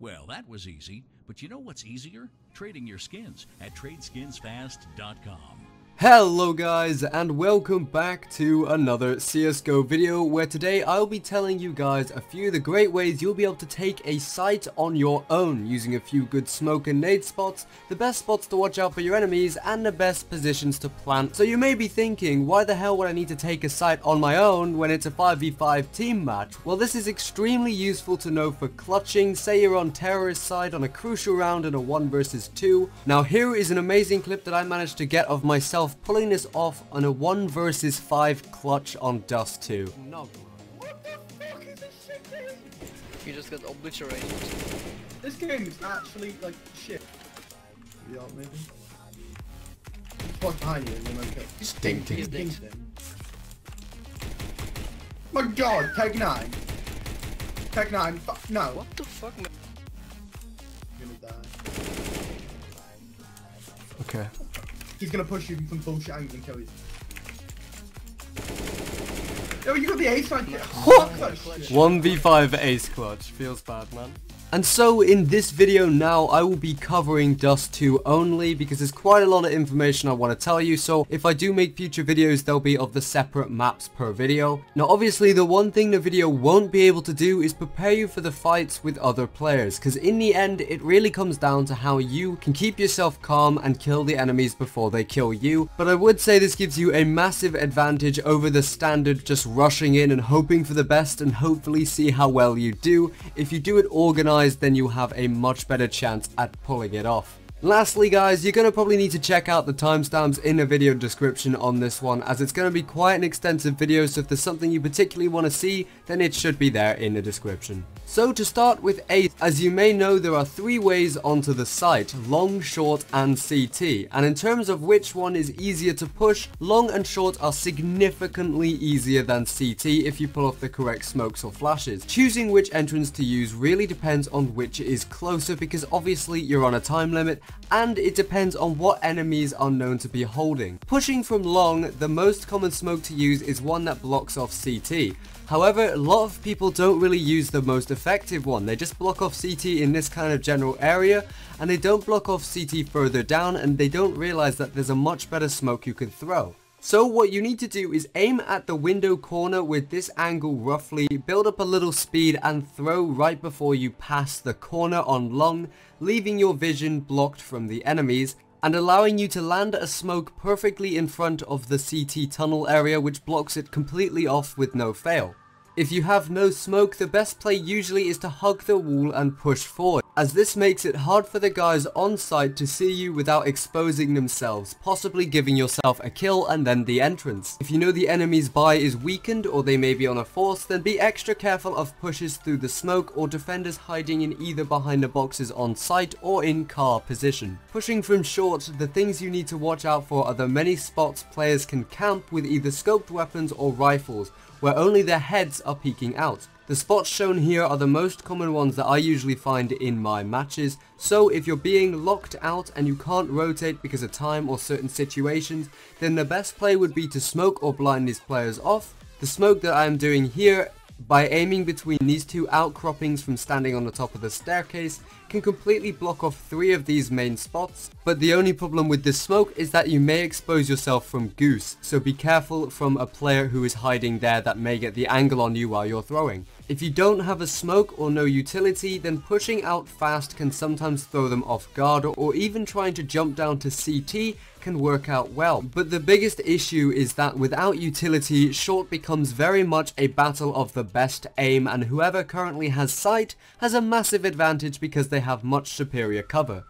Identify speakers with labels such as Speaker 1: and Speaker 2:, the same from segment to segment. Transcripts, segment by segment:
Speaker 1: Well, that was easy, but you know what's easier? Trading your skins at TradeSkinsFast.com.
Speaker 2: Hello guys, and welcome back to another CSGO video, where today I'll be telling you guys a few of the great ways you'll be able to take a site on your own using a few good smoke and nade spots, the best spots to watch out for your enemies, and the best positions to plant. So you may be thinking, why the hell would I need to take a site on my own when it's a 5v5 team match? Well, this is extremely useful to know for clutching, say you're on terrorist side on a crucial round in a 1 versus 2. Now here is an amazing clip that I managed to get of myself pulling this off on a 1 versus 5 clutch on Dust2.
Speaker 3: No. What the fuck is this shit game? You just got obliterated.
Speaker 4: This game is actually like shit. Yeah, maybe. What's behind you and then okay.
Speaker 2: Stinking.
Speaker 4: My god, take 9. Take 9. No.
Speaker 3: What the fuck, man?
Speaker 4: You're gonna die.
Speaker 2: Okay.
Speaker 4: He's gonna push you from full shot and kill you. Oh, you got the ace right there.
Speaker 2: 1v5 ace clutch. Feels bad, man. And so in this video now, I will be covering Dust2 only because there's quite a lot of information I want to tell you. So if I do make future videos, they'll be of the separate maps per video. Now obviously the one thing the video won't be able to do is prepare you for the fights with other players, because in the end it really comes down to how you can keep yourself calm and kill the enemies before they kill you. But I would say this gives you a massive advantage over the standard just rushing in and hoping for the best and hopefully see how well you do. If you do it organized, then you have a much better chance at pulling it off. Lastly guys, you're going to probably need to check out the timestamps in the video description on this one, as it's going to be quite an extensive video, so if there's something you particularly want to see, then it should be there in the description. So to start with ace, as you may know, there are 3 ways onto the site: long, short and CT. And in terms of which one is easier to push, long and short are significantly easier than CT if you pull off the correct smokes or flashes. Choosing which entrance to use really depends on which is closer, because obviously you're on a time limit and it depends on what enemies are known to be holding. Pushing from long, the most common smoke to use is one that blocks off CT. However, a lot of people don't really use the most effective one. They just block off CT in this kind of general area, and they don't block off CT further down, and they don't realize that there's a much better smoke you can throw. So what you need to do is aim at the window corner with this angle roughly, build up a little speed and throw right before you pass the corner on long, leaving your vision blocked from the enemies and allowing you to land a smoke perfectly in front of the CT tunnel area, which blocks it completely off with no fail. If you have no smoke, the best play usually is to hug the wall and push forward, as this makes it hard for the guys on site to see you without exposing themselves, possibly giving yourself a kill and then the entrance. If you know the enemy's buy is weakened or they may be on a force, then be extra careful of pushes through the smoke or defenders hiding in either behind the boxes on site or in car position. Pushing from short, the things you need to watch out for are the many spots players can camp with either scoped weapons or rifles, where only their heads are peeking out. The spots shown here are the most common ones that I usually find in my matches, so if you're being locked out and you can't rotate because of time or certain situations, then the best play would be to smoke or blind these players off. The smoke that I am doing here, by aiming between these 2 outcroppings from standing on the top of the staircase, can completely block off 3 of these main spots. But the only problem with this smoke is that you may expose yourself from goose, so be careful from a player who is hiding there that may get the angle on you while you're throwing. If you don't have a smoke or no utility, then pushing out fast can sometimes throw them off guard, or even trying to jump down to CT can work out well. But the biggest issue is that without utility, short becomes very much a battle of the best aim, and whoever currently has sight has a massive advantage because they have much superior cover.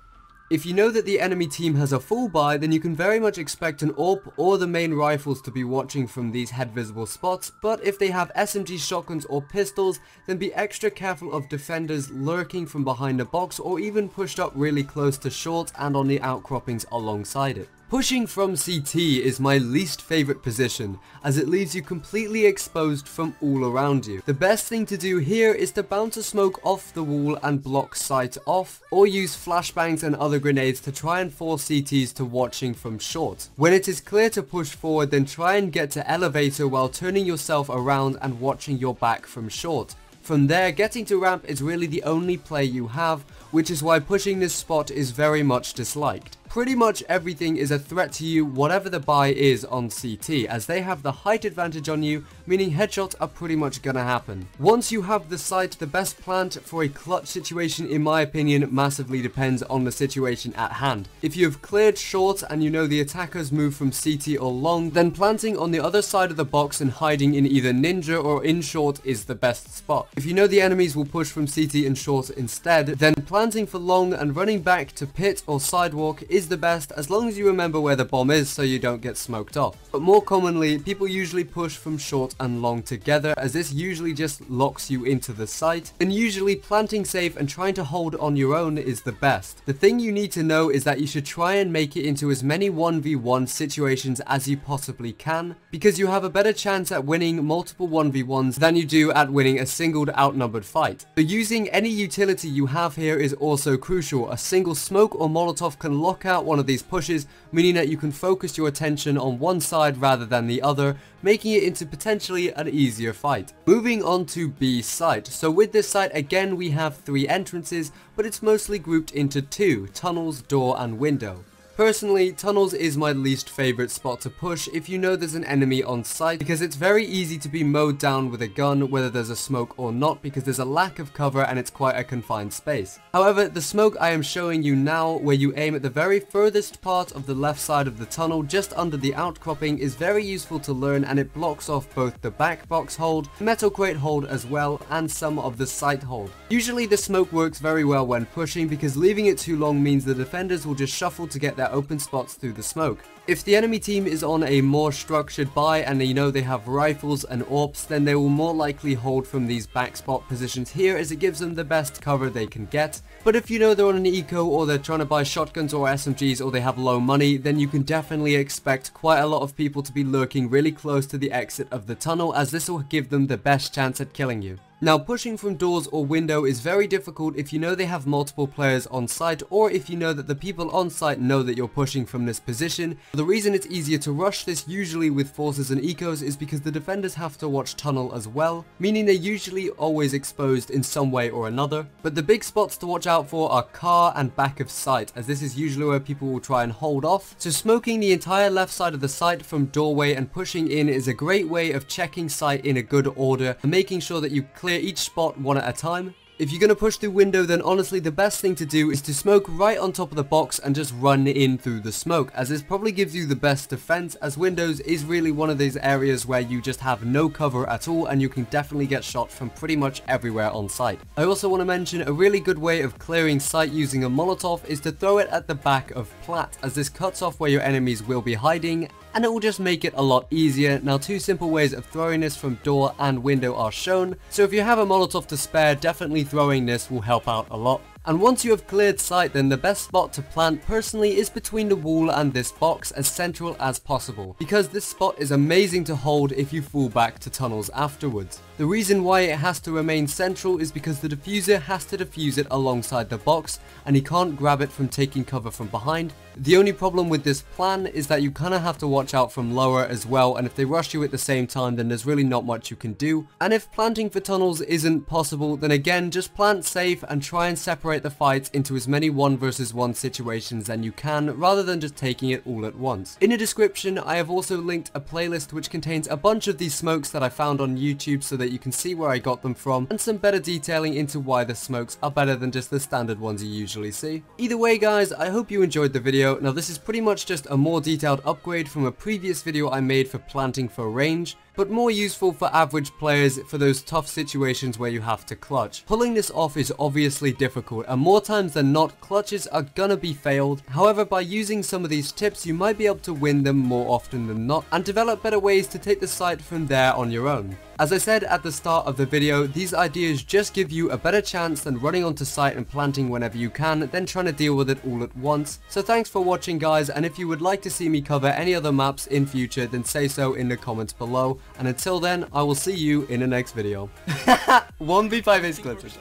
Speaker 2: If you know that the enemy team has a full buy, then you can very much expect an AWP or the main rifles to be watching from these head visible spots, but if they have SMG shotguns or pistols, then be extra careful of defenders lurking from behind a box or even pushed up really close to short and on the outcroppings alongside it. Pushing from CT is my least favorite position, as it leaves you completely exposed from all around you. The best thing to do here is to bounce a smoke off the wall and block sight off, or use flashbangs and other grenades to try and force CTs to watching from short. When it is clear to push forward, then try and get to elevator while turning yourself around and watching your back from short. From there, getting to ramp is really the only play you have, which is why pushing this spot is very much disliked. Pretty much everything is a threat to you, whatever the buy is on CT, as they have the height advantage on you, meaning headshots are pretty much gonna happen. Once you have the site, the best plant for a clutch situation, in my opinion, massively depends on the situation at hand. If you have cleared short and you know the attackers move from CT or long, then planting on the other side of the box and hiding in either ninja or in short is the best spot. If you know the enemies will push from CT and short instead, then planting for long and running back to pit or sidewalk is the best, as long as you remember where the bomb is so you don't get smoked off. But more commonly, people usually push from short and long together, as this usually just locks you into the site, and usually planting safe and trying to hold on your own is the best. The thing you need to know is that you should try and make it into as many 1v1 situations as you possibly can, because you have a better chance at winning multiple 1v1s than you do at winning a singled outnumbered fight. So using any utility you have here is also crucial. A single smoke or Molotov can lock out one of these pushes, meaning that you can focus your attention on one side rather than the other, making it into potentially an easier fight. Moving on to B site. So with this site, again, we have 3 entrances, but it's mostly grouped into 2, tunnels, door and window. Personally, tunnels is my least favorite spot to push if you know there's an enemy on site, because it's very easy to be mowed down with a gun whether there's a smoke or not, because there's a lack of cover and it's quite a confined space. However, the smoke I am showing you now, where you aim at the very furthest part of the left side of the tunnel just under the outcropping, is very useful to learn, and it blocks off both the back box hold, metal crate hold as well, and some of the site hold. Usually the smoke works very well when pushing, because leaving it too long means the defenders will just shuffle to get their open spots through the smoke. If the enemy team is on a more structured buy and they know they have rifles and AWPs, then they will more likely hold from these back spot positions here, as it gives them the best cover they can get. But if you know they're on an eco, or they're trying to buy shotguns or SMGs, or they have low money, then you can definitely expect quite a lot of people to be lurking really close to the exit of the tunnel, as this will give them the best chance at killing you. Now, pushing from doors or window is very difficult if you know they have multiple players on site, or if you know that the people on site know that you're pushing from this position. The reason it's easier to rush this usually with forces and ecos is because the defenders have to watch tunnel as well, meaning they're usually always exposed in some way or another. But the big spots to watch out for are car and back of site, as this is usually where people will try and hold off. So smoking the entire left side of the site from doorway and pushing in is a great way of checking site in a good order and making sure that you clear each spot one at a time. If you're going to push through window, then honestly the best thing to do is to smoke right on top of the box and just run in through the smoke, as this probably gives you the best defense, as windows is really one of those areas where you just have no cover at all and you can definitely get shot from pretty much everywhere on site. I also want to mention a really good way of clearing site using a Molotov is to throw it at the back of plat, as this cuts off where your enemies will be hiding, and it will just make it a lot easier. Now, 2 simple ways of throwing this from door and window are shown, so if you have a Molotov to spare, definitely throwing this will help out a lot. And once you have cleared site, then the best spot to plant personally is between the wall and this box, as central as possible, because this spot is amazing to hold if you fall back to tunnels afterwards. The reason why it has to remain central is because the diffuser has to defuse it alongside the box, and he can't grab it from taking cover from behind. The only problem with this plan is that you kind of have to watch out from lower as well, and if they rush you at the same time, then there's really not much you can do. And if planting for tunnels isn't possible, then again, just plant safe and try and separate the fights into as many 1 versus 1 situations than you can, rather than just taking it all at once. In the description, I have also linked a playlist which contains a bunch of these smokes that I found on YouTube, so that you can see where I got them from, and some better detailing into why the smokes are better than just the standard ones you usually see. Either way guys, I hope you enjoyed the video. Now, this is pretty much just a more detailed upgrade from a previous video I made for planting for range, but more useful for average players for those tough situations where you have to clutch. Pulling this off is obviously difficult, and more times than not, clutches are gonna be failed. However, by using some of these tips, you might be able to win them more often than not, and develop better ways to take the site from there on your own. As I said at the start of the video, these ideas just give you a better chance than running onto site and planting whenever you can, then trying to deal with it all at once. So thanks for watching guys, and if you would like to see me cover any other maps in future, then say so in the comments below. And until then, I will see you in the next video. 1v5 ace glitches.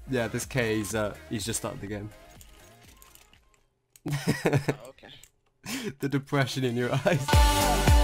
Speaker 2: Yeah, this K, he's just started the game.
Speaker 3: Okay.
Speaker 2: The depression in your eyes.